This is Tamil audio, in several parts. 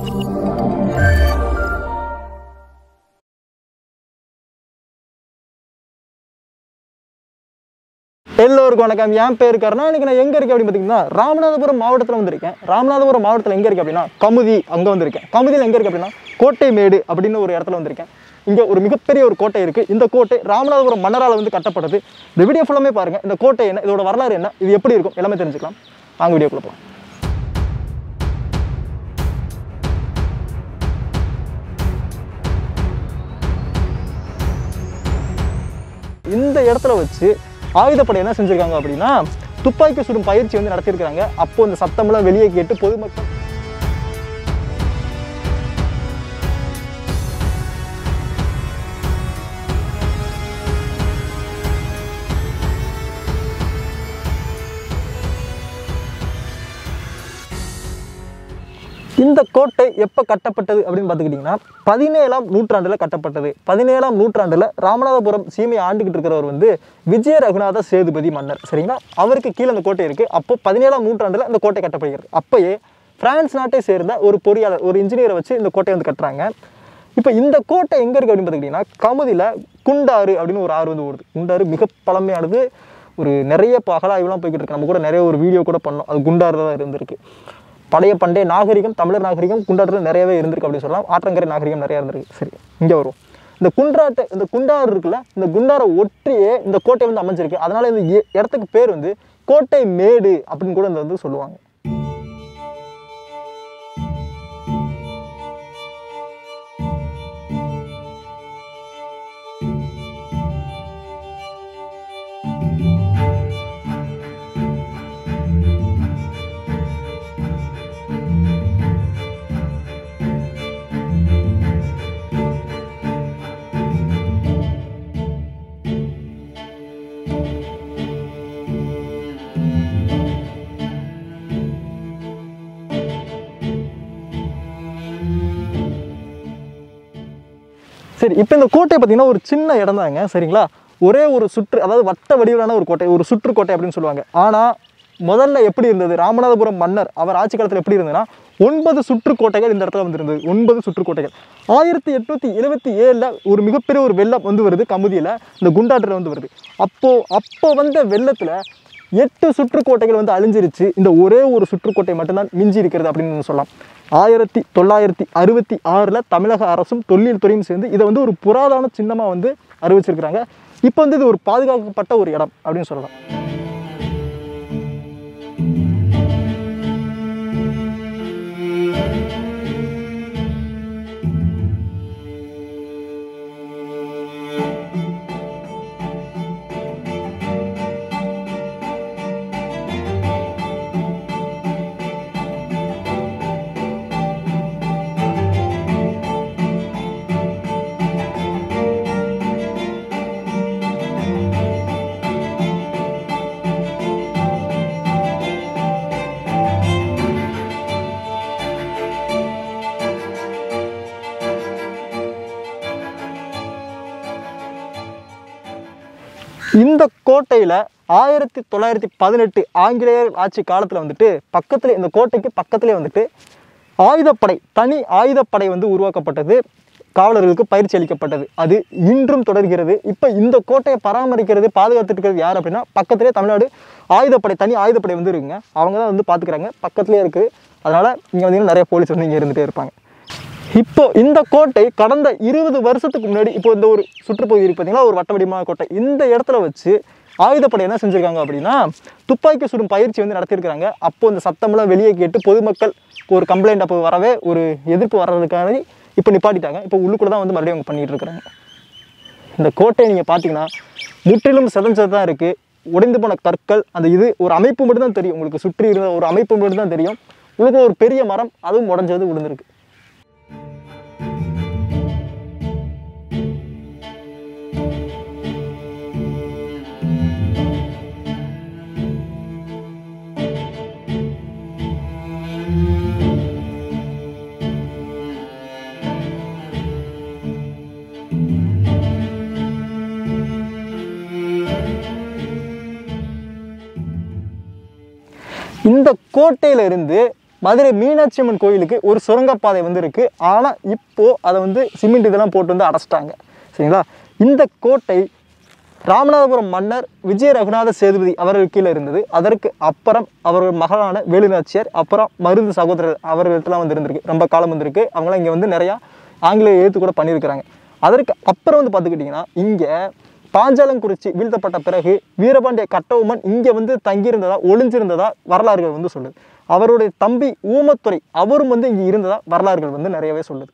எல்லோருக்கும் வணக்கம். என் பேர் கருணா. இன்னைக்கு நான் எங்கே இருக்கேன் அப்படின்னு பார்த்தீங்கன்னா ராமநாதபுரம் மாவட்டத்தில் வந்திருக்கேன். ராமநாதபுரம் மாவட்டத்தில் எங்கே இருக்குது அப்படின்னா கமுதி, அங்கே வந்திருக்கேன். கமுதியில் எங்கே இருக்குது அப்படின்னா கோட்டை மேடு அப்படின்னு ஒரு இடத்துல வந்திருக்கேன். இங்கே ஒரு மிகப்பெரிய ஒரு கோட்டை இருக்குது. இந்த கோட்டை ராமநாதபுரம் மன்னரால் வந்து கட்டப்பட்டது. இந்த வீடியோ ஃபுல்லாமே பாருங்கள். இந்த கோட்டை என்ன, இதோட வரலாறு என்ன, இது எப்படி இருக்கும் எல்லாமே தெரிஞ்சுக்கலாம். வாங்க வீடியோக்குள்ள போகலாம். இந்த இடத்துல வச்சு ஆயுதப்படை என்ன செஞ்சிருக்காங்க அப்படின்னா துப்பாக்கி சுடும் பயிற்சி வந்து நடத்தியிருக்காங்க. அப்போ இந்த சத்தமெல்லாம் வெளியே கேட்டு பொதுமக்கள் இந்த கோட்டை எப்போ கட்டப்பட்டது அப்படின்னு பார்த்துக்கிட்டிங்கன்னா 17ஆம் நூற்றாண்டில் கட்டப்பட்டது. 17ஆம் நூற்றாண்டில் ராமநாதபுரம் சீமையை ஆண்டுகிட்டு இருக்கிறவர் வந்து விஜய ரகுநாத சேதுபதி மன்னர், சரிங்களா? அவருக்கு கீழே அந்த கோட்டை இருக்குது. அப்போ 17ஆம் நூற்றாண்டில் இந்த கோட்டை கட்டப்படுகிறது. அப்போயே பிரான்ஸ் நாட்டை சேர்ந்த ஒரு பொறியாளர், ஒரு இன்ஜினியரை வச்சு இந்த கோட்டையை வந்து கட்டுறாங்க. இப்போ இந்த கோட்டை எங்கே இருக்குது அப்படின்னு பார்த்துக்கிட்டிங்கன்னா கமுதியில் குண்டாறு அப்படின்னு ஒரு ஆறு வந்து ஓடுது. குண்டாறு மிக பழமையானது. ஒரு நிறைய அகலாய்வுலாம் போய்கிட்டு இருக்கு. நம்ம கூட நிறைய ஒரு வீடியோ கூட பண்ணோம். அது குண்டாறு தான் இருந்திருக்கு. பழைய பண்டைய நாகரிகம், தமிழர் நாகரிகம் குண்டாற்றில் நிறையவே இருந்திருக்கு அப்படின்னு சொல்லலாம். ஆற்றங்கரை நாகரிகம் நிறையா இருந்திருக்கு. சரி, இங்கே வருவோம். இந்த குண்டாறு இருக்குல்ல, இந்த குண்டாரை ஒற்றியே இந்த கோட்டை வந்து அமைஞ்சிருக்கு. அதனால இந்த இடத்துக்கு பேர் வந்து கோட்டை மேடு அப்படின்னு கூட இந்த வந்து சொல்லுவாங்க. சரி, இப்போ இந்த கோட்டை பார்த்தீங்கன்னா ஒரு சின்ன இடம் தாங்க, சரிங்களா? ஒரே ஒரு சுற்று, அதாவது வட்ட வடிவிலான ஒரு கோட்டை, ஒரு சுற்றுக்கோட்டை அப்படின்னு சொல்லுவாங்க. ஆனால் முதல்ல எப்படி இருந்தது, ராமநாதபுரம் மன்னர் அவர் ஆட்சி காலத்தில் எப்படி இருந்ததுன்னா 9 சுற்றுக்கோட்டைகள் இந்த இடத்துல வந்து இருந்தது. 9 சுற்றுக்கோட்டைகள். 1877 ஒரு மிகப்பெரிய ஒரு வெள்ளம் வந்து வருது கமுதியில், இந்த குண்டாற்றில் வந்து வருது. அப்போ வந்த வெள்ளத்தில் 8 சுற்றுக்கோட்டைகள் வந்து அழிஞ்சிருச்சு. இந்த ஒரே ஒரு சுற்றுக்கோட்டை மட்டும்தான் மிஞ்சி இருக்கிறது அப்படின்னு சொல்லலாம். 1966 தமிழக அரசும் தொல்லியல் துறையும் சேர்ந்து இதை வந்து ஒரு புராதன சின்னமாக வந்து அறிவிச்சிருக்கிறாங்க. இப்போ வந்து இது ஒரு பாதுகாக்கப்பட்ட ஒரு இடம் அப்படின்னு சொல்லலாம். இந்த கோட்டையில் 1918 ஆங்கிலேயர் ஆட்சி காலத்தில் வந்துட்டு பக்கத்தில், இந்த கோட்டைக்கு பக்கத்துலேயே வந்துட்டு ஆயுதப்படை, தனி ஆயுதப்படை வந்து உருவாக்கப்பட்டது. காவலர்களுக்கு பயிற்சி அளிக்கப்பட்டது. அது இன்றும் தொடர்கிறது. இப்போ இந்த கோட்டையை பராமரிக்கிறது, பாதுகாத்துட்டு இருக்கிறது யார் அப்படின்னா பக்கத்திலே தமிழ்நாடு ஆயுதப்படை, தனி ஆயுதப்படை வந்து இருக்குங்க. அவங்க தான் வந்து பார்த்துக்கிறாங்க, பக்கத்துலேயே இருக்குது. அதனால் இங்கே வந்து நிறைய போலீஸ் வந்து இங்கே இருந்துகிட்டே இருப்பாங்க. இப்போ இந்த கோட்டை கடந்த 20 வருஷத்துக்கு முன்னாடி, இப்போ இந்த ஒரு சுற்றுப்பகுதி இருக்கு பார்த்தீங்களா, ஒரு வட்ட வடிவமான கோட்டை, இந்த இடத்துல வச்சு ஆயுதப்படை என்ன செஞ்சுருக்காங்க அப்படின்னா துப்பாக்கி சுடும் பயிற்சி வந்து நடத்தியிருக்கிறாங்க. அப்போது இந்த சத்தமெல்லாம் வெளியே கேட்டு பொதுமக்கள் ஒரு கம்ப்ளைண்ட் அப்போ வரவே, ஒரு எதிர்ப்பு வர்றதுக்காக இப்போ நிப்பாட்டிட்டாங்க. இப்போ உள்ளுக்குள்ள தான் வந்து மறுபடியும் அவங்க பண்ணிகிட்டு இருக்கிறாங்க. இந்த கோட்டையை நீங்கள் பார்த்தீங்கன்னா முற்றிலும் செதஞ்சது தான் இருக்குது. உடைந்து போன கற்கள், அந்த இது ஒரு அமைப்பு மட்டும் தான் தெரியும் உங்களுக்கு. சுற்றி இருந்த ஒரு அமைப்பு மட்டும் தான் தெரியும். உங்களுக்கு ஒரு பெரிய மரம், அதுவும் உடஞ்சது விழுந்திருக்கு. இந்த கோட்டையிலிருந்து மதுரை மீனாட்சி அம்மன் கோயிலுக்கு ஒரு சுரங்கப்பாதை வந்து இருக்குது. ஆனால் இப்போது அதை வந்து சிமெண்ட் இதெல்லாம் போட்டு வந்து அடைச்சிட்டாங்க. சரிங்களா? இந்த கோட்டை ராமநாதபுரம் மன்னர் விஜய ரகுநாத சேதுபதி அவர்கள் கீழே இருந்தது. அதற்கு அப்புறம் அவர்கள் மகளான வேலுநாச்சியார், அப்புறம் மருது சகோதரர் அவர்கள்ட்டெல்லாம் வந்து இருந்திருக்கு. ரொம்ப காலம் வந்திருக்கு. அவங்களாம் இங்கே வந்து நிறையா ஆங்கிலேய எழுத்து கூட பண்ணியிருக்கிறாங்க. அதற்கு அப்புறம் வந்து பார்த்துக்கிட்டிங்கன்னா இங்கே பாஞ்சாலங்குறிச்சி வீழ்த்தப்பட்ட பிறகு வீரபாண்டிய கட்டபொம்மன் இங்கே வந்து தங்கியிருந்ததா ஒளிஞ்சிருந்ததா வரலாறுகள் வந்து சொல்லுது. அவருடைய தம்பி ஊமத்துறை அவரும் வந்து இங்கே இருந்ததா வரலாறுகள் வந்து நிறையவே சொல்லுது.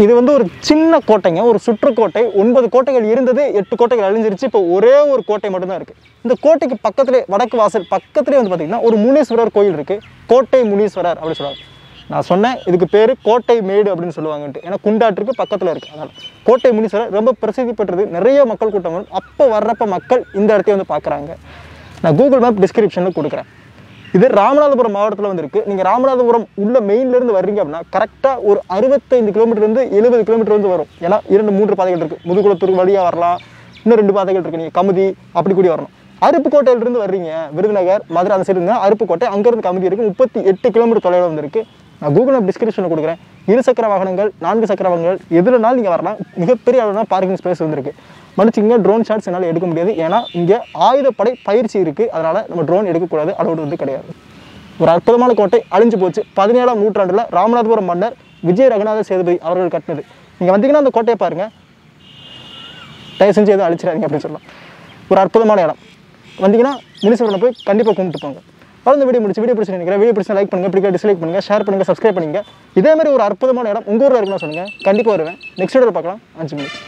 இது வந்து ஒரு சின்ன கோட்டைங்க, ஒரு சுற்றுக்கோட்டை. 9 கோட்டைகள் இருந்தது, 8 கோட்டைகள் அழிஞ்சிருச்சு. இப்போ ஒரே ஒரு கோட்டை மட்டும்தான் இருக்குது. இந்த கோட்டைக்கு பக்கத்திலே வடக்கு வாசல் பக்கத்துலேயே வந்து பார்த்திங்கன்னா ஒரு முனீஸ்வரர் கோயில் இருக்குது. கோட்டை முனீஸ்வரர் அப்படின்னு சொல்லுவாங்க. நான் சொன்னேன் இதுக்கு பேர் கோட்டை மேடு அப்படின்னு சொல்லுவாங்கன்ட்டு. ஏன்னா குண்டாற்றுக்கு பக்கத்தில் இருக்குது. அதனால் கோட்டை முனீஸ்வரர் ரொம்ப பிரசித்தி பெற்றது. நிறைய மக்கள் கூட்டம் வரும். அப்போ வர்றப்ப மக்கள் இந்த இடத்தையும் வந்து பார்க்குறாங்க. நான் கூகுள் மேப் டிஸ்கிரிப்ஷனில் கொடுக்குறேன். இது ராமநாதபுரம் மாவட்டத்தில் வந்து இருக்குது. நீங்கள் ராமநாதபுரம் உள்ள மெயின்லேருந்து வர்றீங்க அப்படின்னா கரெக்டாக ஒரு 65 கிலோமீட்டர்லேருந்து 70 கிலோமீட்டர் வந்து வரும். ஏன்னா 2-3 பாதைகள் இருக்குது. முதுகுளத்தூர் வழியாக வரலாம், இன்னும் 2 பாதைகள் இருக்குது. நீங்கள் கமுதி அப்படி கூடி வரணும். அருப்புக்கோட்டையிலிருந்து வர்றீங்க, விருதுநகர் மதுரை அந்த சைடு இருந்தால் அருப்புக்கோட்டை, அங்கேருந்து கமுதி இருக்குது. 38 கிலோமீட்டர் தொலைவில் வந்து இருக்குது. நான் கூகுள் மேப் டிஸ்கிரிப்ஷனில் கொடுக்குறேன். 2 சக்கர வாகனங்கள் 4 சக்கர வாகனங்கள் எதுலனாலும் நீங்கள் வரலாம். மிகப்பெரிய அளவுனா பார்க்கிங் ஸ்பேஸ் வந்துருக்கு. மன்னிச்சுங்க, ட்ரோன் ஷாட்ஸ் என்னால் எடுக்க முடியாது. ஏன்னா இங்கே ஆயுதப்படை பயிற்சி இருக்குது. அதனால் நம்ம ட்ரோன் எடுக்கக்கூடாது, அலோடு வந்து கிடையாது. ஒரு அற்புதமான கோட்டை அழிஞ்சு போச்சு. 17ஆம் நூற்றாண்டில் ராமநாதபுரம் மன்னர் விஜய ரகுநாத சேதுபதி அவர்கள் கட்டினது. நீங்கள் வந்தீங்கன்னா அந்த கோட்டையை பாருங்கள், தயவு செஞ்சு எதுவும் அழிச்சிடாதீங்க அப்படின்னு சொல்லலாம். ஒரு அற்புதமான இடம். வந்தீங்கன்னா முனீஸ்வரனை போய் கண்டிப்பாக கும்பிட்டு போங்க. இந்த வீடியோ பிடிச்சி நினைக்கிறேன். வீடியோ பிடிச்சி லைக் பண்ணுங்கள், பிடிக்க டிஸ்லைக் பண்ணுங்கள், ஷேர் பண்ணுங்கள், சப்ஸ்கிரைப் பண்ணுங்கள். இதே மாதிரி ஒரு அற்புதமான இடம் உங்கள் ஊரில் இருக்குன்னு சொல்லுங்கள், கண்டிப்பாக வருவேன். நெக்ஸ்ட் வீடியோவில் பார்க்கலாம். 5 மினிட்ஸ்.